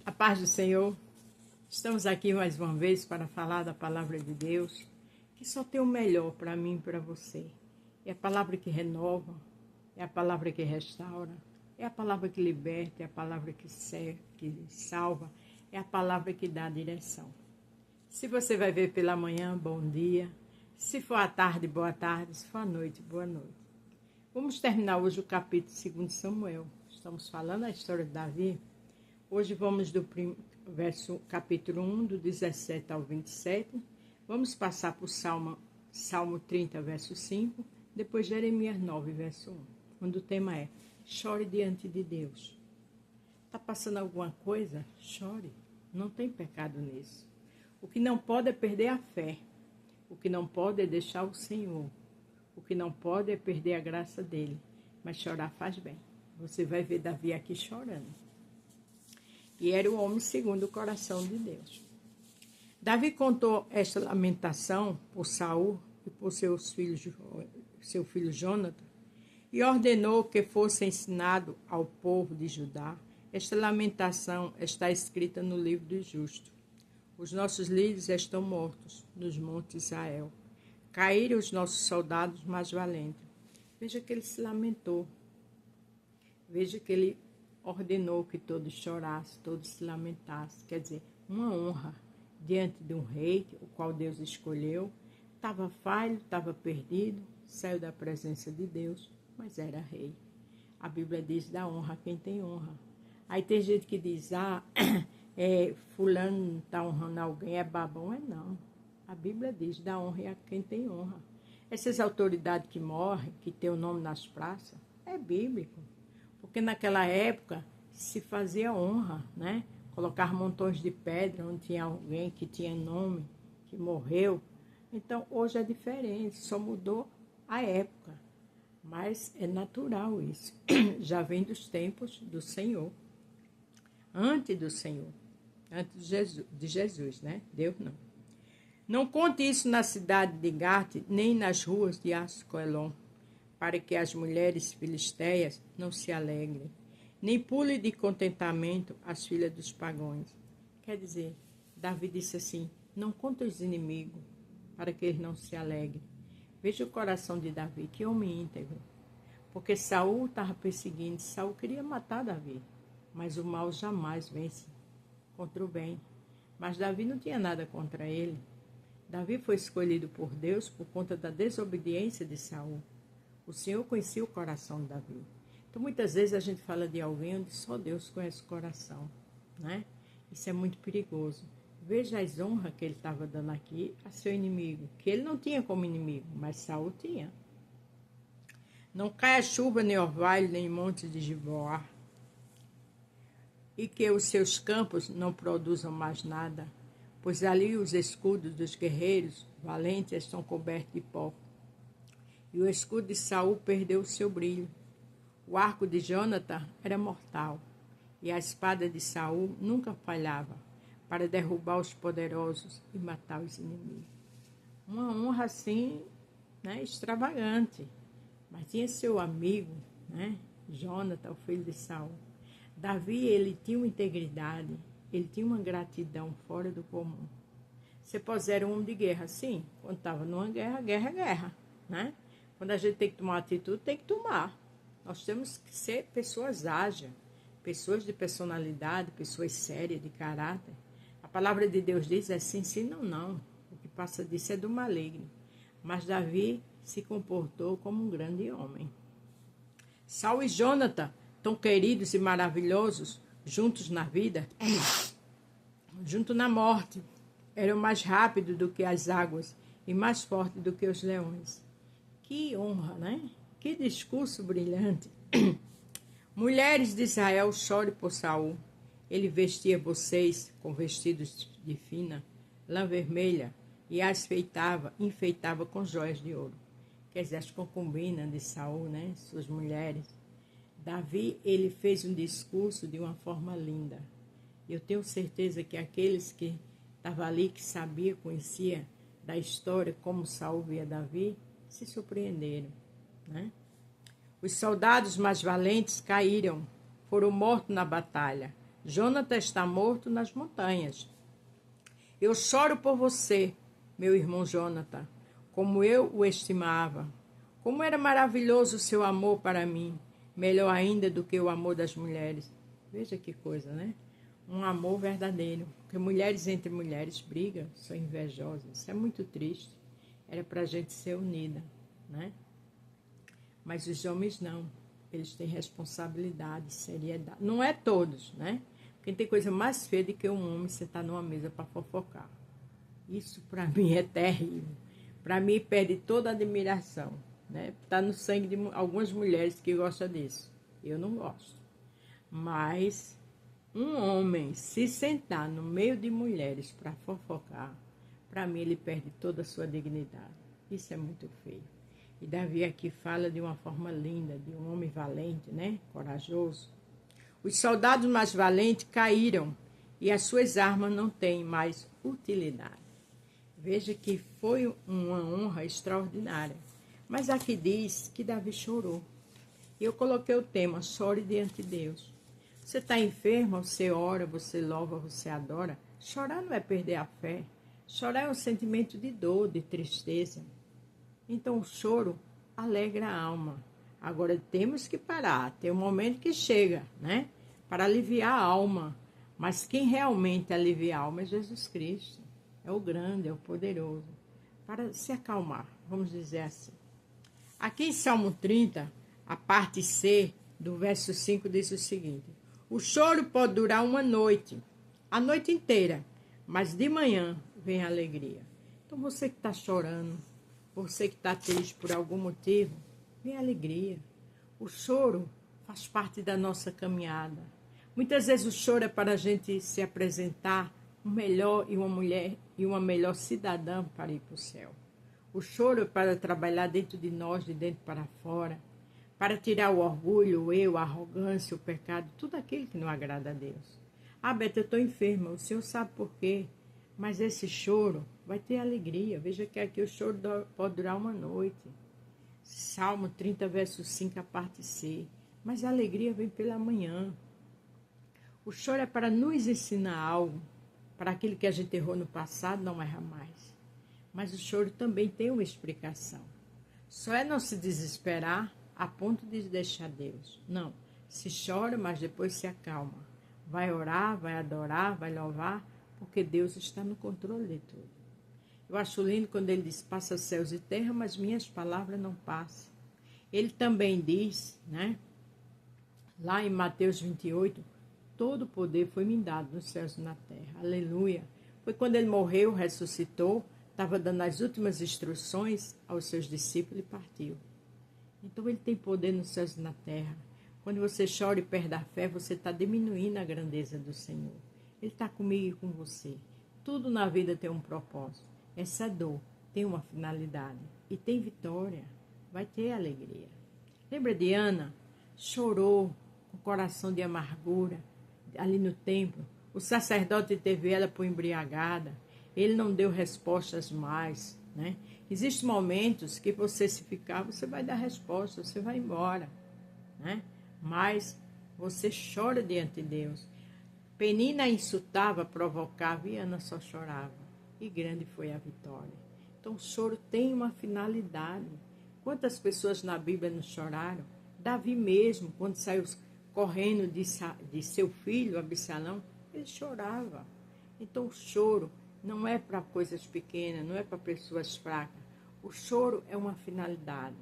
A paz do Senhor. Estamos aqui mais uma vez para falar da palavra de Deus, que só tem o melhor para mim e para você. É a palavra que renova, é a palavra que restaura, é a palavra que liberta, é a palavra que salva, é a palavra que dá direção. Se você vai ver pela manhã, bom dia. Se for à tarde, boa tarde. Se for à noite, boa noite. Vamos terminar hoje o capítulo 2 de Samuel. Estamos falando a história de Davi. Hoje vamos do capítulo 1, do 17 ao 27. Vamos passar por Salmo 30, verso 5. Depois Jeremias 9, verso 1. Onde o tema é: chore diante de Deus. Está passando alguma coisa? Chore. Não tem pecado nisso. O que não pode é perder a fé. O que não pode é deixar o Senhor. O que não pode é perder a graça dele. Mas chorar faz bem. Você vai ver Davi aqui chorando. E era o homem segundo o coração de Deus. Davi contou esta lamentação por Saul e por seu filho Jonathan, e ordenou que fosse ensinado ao povo de Judá. Esta lamentação está escrita no livro do justo. Os nossos líderes estão mortos nos montes de Israel. Caíram os nossos soldados mais valentes. Veja que ele se lamentou. Veja que ele ordenou que todos chorassem, todos se lamentassem. Quer dizer, uma honra diante de um rei, o qual Deus escolheu. Estava falho, estava perdido, saiu da presença de Deus, mas era rei. A Bíblia diz: dá honra a quem tem honra. Aí tem gente que diz: fulano não está honrando alguém, é babão. Não. A Bíblia diz: dá honra a quem tem honra. Essas autoridades que morrem, que têm o nome nas praças, é bíblico. Porque naquela época se fazia honra, né? Colocar montões de pedra onde tinha alguém que tinha nome, que morreu. Então, hoje é diferente, só mudou a época. Mas é natural isso. Já vem dos tempos do Senhor. Antes do Senhor. Antes de Jesus, né? Deus não. Não conte isso na cidade de Gate, nem nas ruas de Asquelon, para que as mulheres filisteias não se alegrem, nem pule de contentamento as filhas dos pagãos. Quer dizer, Davi disse assim: não conte os inimigos, para que eles não se alegrem. Veja o coração de Davi, que homem íntegro. Porque Saul estava perseguindo, Saul queria matar Davi, mas o mal jamais vence contra o bem. Mas Davi não tinha nada contra ele. Davi foi escolhido por Deus por conta da desobediência de Saul. O Senhor conhecia o coração de Davi. Então, muitas vezes a gente fala de alguém onde só Deus conhece o coração, né? Isso é muito perigoso. Veja as honras que ele estava dando aqui a seu inimigo, que ele não tinha como inimigo, mas Saul tinha. Não caia chuva nem orvalho, nem monte de Gibeá, e que os seus campos não produzam mais nada, pois ali os escudos dos guerreiros valentes estão cobertos de pó. E o escudo de Saul perdeu o seu brilho. O arco de Jonathan era mortal, e a espada de Saul nunca falhava para derrubar os poderosos e matar os inimigos. Uma honra assim, né, extravagante. Mas tinha seu amigo, né, Jonathan, o filho de Saul. Davi, ele tinha uma integridade, ele tinha uma gratidão fora do comum. Você pode ser um homem de guerra, sim. Quando estava numa guerra, guerra é guerra, né? Quando a gente tem que tomar uma atitude, tem que tomar. Nós temos que ser pessoas ágeis, pessoas de personalidade, pessoas sérias, de caráter. A palavra de Deus diz assim: sim, não. O que passa disso é do maligno. Mas Davi se comportou como um grande homem. Saul e Jonathan, tão queridos e maravilhosos, juntos na vida, junto na morte, eram mais rápidos do que as águas e mais fortes do que os leões. Que honra, né? Que discurso brilhante. Mulheres de Israel, chore por Saul. Ele vestia vocês com vestidos de fina lã vermelha e as enfeitava com joias de ouro. Quer dizer, as concubinas de Saul, né? Suas mulheres. Davi, ele fez um discurso de uma forma linda. Eu tenho certeza que aqueles que estavam ali, que sabia, conhecia da história, como Saul via Davi, se surpreenderam, né? Os soldados mais valentes caíram, foram mortos na batalha. Jonathan está morto nas montanhas. Eu choro por você, meu irmão Jonathan, como eu o estimava. Como era maravilhoso o seu amor para mim, melhor ainda do que o amor das mulheres. Veja que coisa, né? Um amor verdadeiro. Porque mulheres entre mulheres brigam, são invejosas. Isso é muito triste. Era para a gente ser unida, né? Mas os homens não. Eles têm responsabilidade, seriedade. Não é todos, né? Porque tem coisa mais feia do que um homem sentar numa mesa para fofocar. Isso para mim é terrível. Para mim perde toda a admiração, né? Está no sangue de algumas mulheres que gostam disso. Eu não gosto. Mas um homem se sentar no meio de mulheres para fofocar, para mim ele perde toda a sua dignidade. Isso é muito feio. E Davi aqui fala de uma forma linda, de um homem valente, né? Corajoso. Os soldados mais valentes caíram e as suas armas não têm mais utilidade. Veja que foi uma honra extraordinária. Mas aqui diz que Davi chorou. E eu coloquei o tema, chore diante de Deus. Você está enfermo, você ora, você louva, você adora. Chorar não é perder a fé. Chorar é um sentimento de dor, de tristeza. Então o choro alegra a alma. Agora temos que parar. Tem um momento que chega, né? Para aliviar a alma. Mas quem realmente alivia a alma é Jesus Cristo. É o grande, é o poderoso. Para se acalmar, vamos dizer assim. Aqui em Salmo 30, a parte C do verso 5 diz o seguinte: o choro pode durar uma noite, a noite inteira, mas de manhã vem a alegria. Então você que está chorando, você que está triste por algum motivo, vem a alegria. O choro faz parte da nossa caminhada. Muitas vezes o choro é para a gente se apresentar um melhor e uma mulher e uma melhor cidadã para ir para o céu. O choro é para trabalhar dentro de nós, de dentro para fora, para tirar o orgulho, o eu, a arrogância, o pecado, tudo aquilo que não agrada a Deus. Ah, Beta, eu estou enferma, o Senhor sabe por quê, mas esse choro vai ter alegria. Veja que aqui o choro pode durar uma noite. Salmo 30, verso 5, a parte C. Mas a alegria vem pela manhã. O choro é para nos ensinar algo, para aquilo que a gente errou no passado, não erra mais. Mas o choro também tem uma explicação. Só é não se desesperar a ponto de deixar Deus. Não, se chora, mas depois se acalma. Vai orar, vai adorar, vai louvar, porque Deus está no controle de tudo. Eu acho lindo quando ele diz, passa céus e terra, mas minhas palavras não passam. Ele também diz, né, lá em Mateus 28, todo o poder foi me dado nos céus e na terra. Aleluia. Foi quando ele morreu, ressuscitou, estava dando as últimas instruções aos seus discípulos e partiu. Então ele tem poder nos céus e na terra. Quando você chora e perde a fé, você está diminuindo a grandeza do Senhor. Ele está comigo e com você. Tudo na vida tem um propósito. Essa dor tem uma finalidade e tem vitória. Vai ter alegria. Lembra de Ana? Chorou com coração de amargura ali no templo. O sacerdote teve ela por embriagada. Ele não deu respostas mais, né? Existem momentos que você, se ficar, você vai dar resposta, você vai embora, né? Mas você chora diante de Deus. Penina insultava, provocava e Ana só chorava. E grande foi a vitória. Então o choro tem uma finalidade. Quantas pessoas na Bíblia não choraram? Davi mesmo, quando saiu correndo de seu filho, Absalão, ele chorava. Então o choro não é para coisas pequenas, não é para pessoas fracas. O choro é uma finalidade.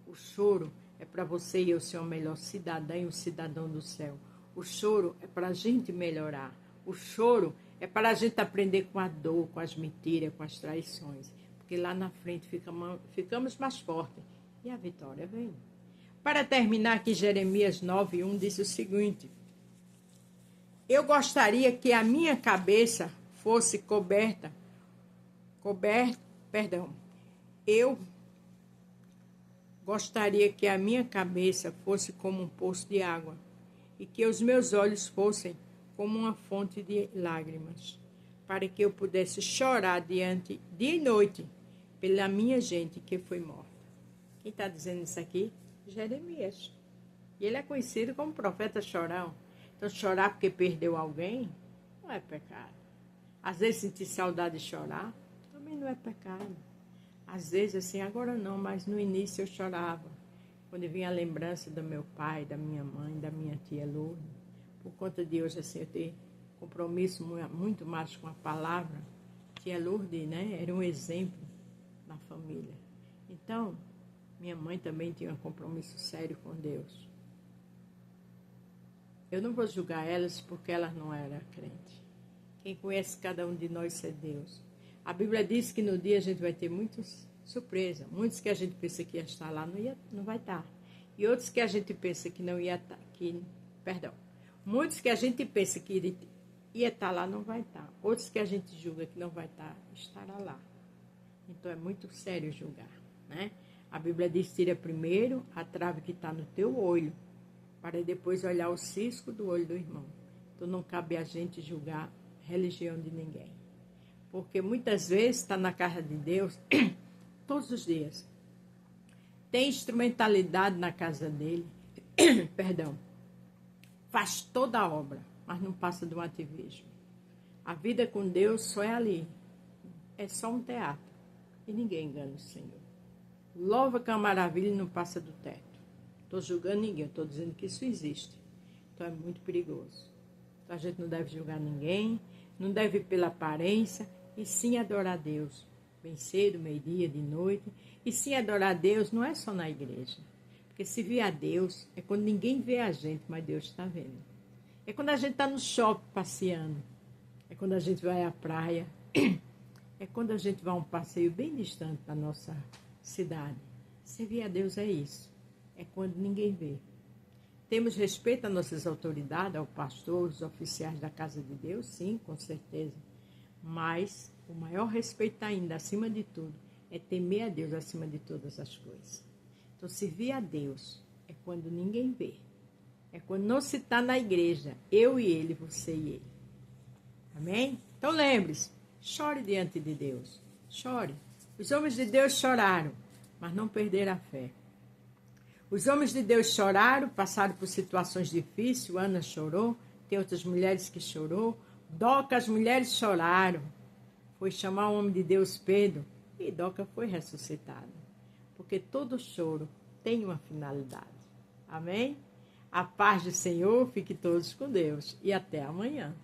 O choro é para você e eu ser o melhor cidadão e o cidadão do céu. O choro é para a gente melhorar. O choro é para a gente aprender com a dor, com as mentiras, com as traições. Porque lá na frente ficamos mais fortes e a vitória vem. Para terminar aqui, Jeremias 9:1 diz o seguinte: eu gostaria que a minha cabeça fosse eu gostaria que a minha cabeça fosse como um poço de água e que os meus olhos fossem como uma fonte de lágrimas, para que eu pudesse chorar diante dia e noite pela minha gente que foi morta. Quem está dizendo isso aqui? Jeremias. E ele é conhecido como profeta chorão. Então, chorar porque perdeu alguém não é pecado. Às vezes, sentir saudade e chorar também não é pecado. Às vezes, assim, agora não, mas no início eu chorava. Quando vinha a lembrança do meu pai, da minha mãe, da minha tia Lourdes. Por conta de hoje, assim, eu ter compromisso muito mais com a palavra. Tia Lourdes, né, era um exemplo na família. Então, minha mãe também tinha um compromisso sério com Deus. Eu não vou julgar elas porque elas não eram crentes. Quem conhece cada um de nós é Deus. A Bíblia diz que no dia a gente vai ter muitas surpresas. Muitos que a gente pensa que ia estar lá não vai estar. E outros que a gente pensa que não ia estar. Muitos que a gente pensa que ia estar lá não vai estar. Outros que a gente julga que não vai estar, estará lá. Então é muito sério julgar, né? A Bíblia diz: tira primeiro a trave que está no teu olho, para depois olhar o cisco do olho do irmão. Então não cabe a gente julgar religião de ninguém. Porque muitas vezes está na casa de Deus todos os dias. Tem instrumentalidade na casa dele, faz toda a obra, mas não passa do ativismo. A vida com Deus só é ali. É só um teatro. E ninguém engana o Senhor. Louva que é uma maravilha e não passa do teto. Estou julgando ninguém, estou dizendo que isso existe. Então é muito perigoso. Então a gente não deve julgar ninguém, não deve ir pela aparência, e sim adorar a Deus. Bem cedo, meio-dia, de noite. E sim adorar a Deus não é só na igreja. Porque se vir a Deus, é quando ninguém vê a gente, mas Deus está vendo. É quando a gente está no shopping passeando. É quando a gente vai à praia. É quando a gente vai a um passeio bem distante da nossa cidade. Servir a Deus é isso. É quando ninguém vê. Temos respeito às nossas autoridades, ao pastor, aos oficiais da casa de Deus, sim, com certeza. Mas o maior respeito ainda, acima de tudo, é temer a Deus acima de todas as coisas. Então, servir a Deus é quando ninguém vê. É quando não se está na igreja, eu e ele, você e ele. Amém? Então, lembre-se, chore diante de Deus. Chore. Os homens de Deus choraram, mas não perderam a fé. Os homens de Deus choraram, passaram por situações difíceis. Ana chorou, tem outras mulheres que chorou. Doca, as mulheres choraram. Foi chamar o homem de Deus Pedro e Doca foi ressuscitada. Porque todo choro tem uma finalidade. Amém? A paz do Senhor, fique todos com Deus e até amanhã.